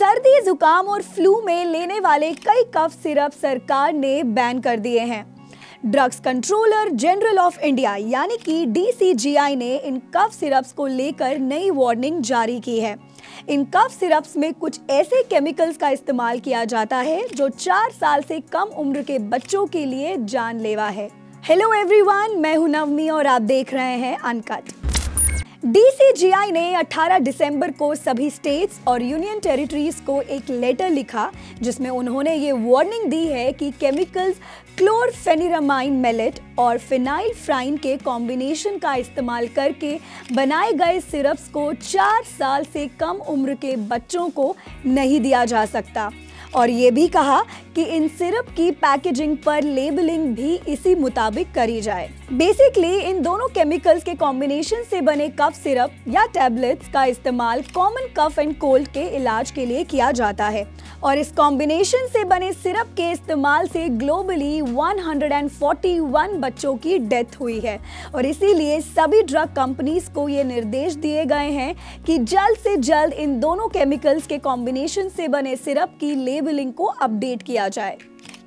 सर्दी, जुकाम और फ्लू में लेने वाले कई कफ सिरप सरकार ने बैन कर दिए हैं। Drugs controller general of India यानी कि DCGI ने इन कफ सिरप्स को लेकर नई वार्निंग जारी की है। इन कफ सिरप्स में कुछ ऐसे केमिकल्स का इस्तेमाल किया जाता है जो 4 साल से कम उम्र के बच्चों के लिए जानलेवा है। हेलो एवरीवन, मैं हूं नवमी और आप देख रहे हैं अनकट। DCGI ने 18 दिसंबर को सभी स्टेट्स और यूनियन टेरिटरीज को एक लेटर लिखा जिसमें उन्होंने ये वार्निंग दी है कि केमिकल्स क्लोरफेनिरामाइन मेलेट और फिनाइलफ्राइन के कॉम्बिनेशन का इस्तेमाल करके बनाए गए सिरप्स को 4 साल से कम उम्र के बच्चों को नहीं दिया जा सकता। और ये भी कहा कि इन सिरप की पैकेजिंग पर लेबलिंग भी इसी मुताबिक करी जाए। बेसिकली इन दोनों केमिकल्स के कॉम्बिनेशन से बने कफ सिरप या टैबलेट्स का इस्तेमाल कॉमन कफ एंड कोल्ड के इलाज के लिए किया जाता है और इस कॉम्बिनेशन से बने सिरप के इस्तेमाल से ग्लोबली 141 बच्चों की डेथ हुई है और इसीलिए सभी ड्रग कंपनीज को ये निर्देश दिए गए हैं कि जल्द से जल्द इन दोनों केमिकल्स के कॉम्बिनेशन से बने सिरप की लेबलिंग को अपडेट किया जाए।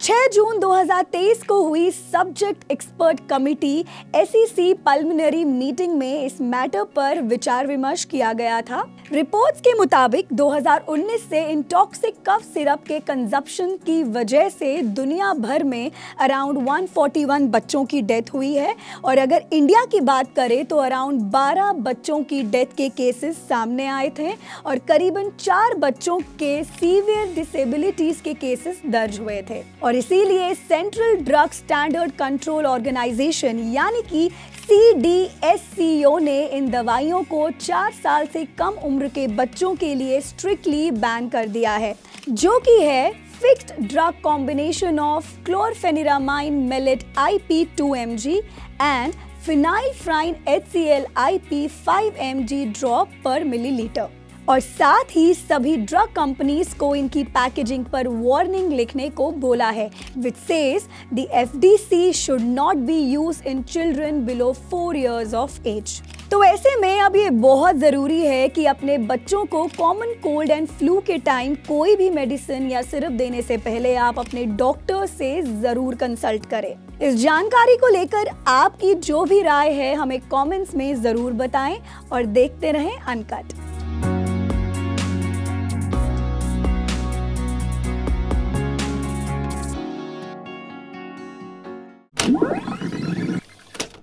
6 जून 2023 को हुई subject expert committee SEC pulmonary meeting में इस मैटर पर विचार विमर्श किया गया था। रिपोर्ट्स के मुताबिक 2019 से इन टॉक्सिक कफ सिरप के कंजप्शन की वजह से दुनिया भर में अराउंड 141 बच्चों की डेथ हुई है और अगर इंडिया की बात करें तो अराउंड 12 बच्चों की डेथ के केसेस सामने आए थे और करीबन 4 बच्चों के सीवियर डिसेबिलिटीज के केसेस दर्ज हुए थे। और इसीलिए central drug standard control organisation यानी कि CDSCO ने इन दवाइयों को 4 साल से कम उम्र के बच्चों के लिए स्ट्रिक्टली बैन कर दिया है, जो कि है fixed drug combination of chlorpheniramine maleate IP 2 mg and phenylephrine HCl IP 5 mg drop per millilitre. और साथ ही सभी ड्रग कंपनीज को इनकी पैकेजिंग पर वार्निंग लिखने को बोला है which says the FDC should not be used in children below 4 years of age। तो ऐसे में अब ये बहुत ज़रूरी है कि अपने बच्चों को कॉमन कोल्ड एंड फ्लू के टाइम कोई भी मेडिसिन या सिरप देने से पहले आप अपने डॉक्टर से ज़रूर कंसल्ट करें। इस जानकारी को लेकर आपकी जो भी राय है हमें कमेंट्स में ज़रूर बताएं और देखते रहें अनकट।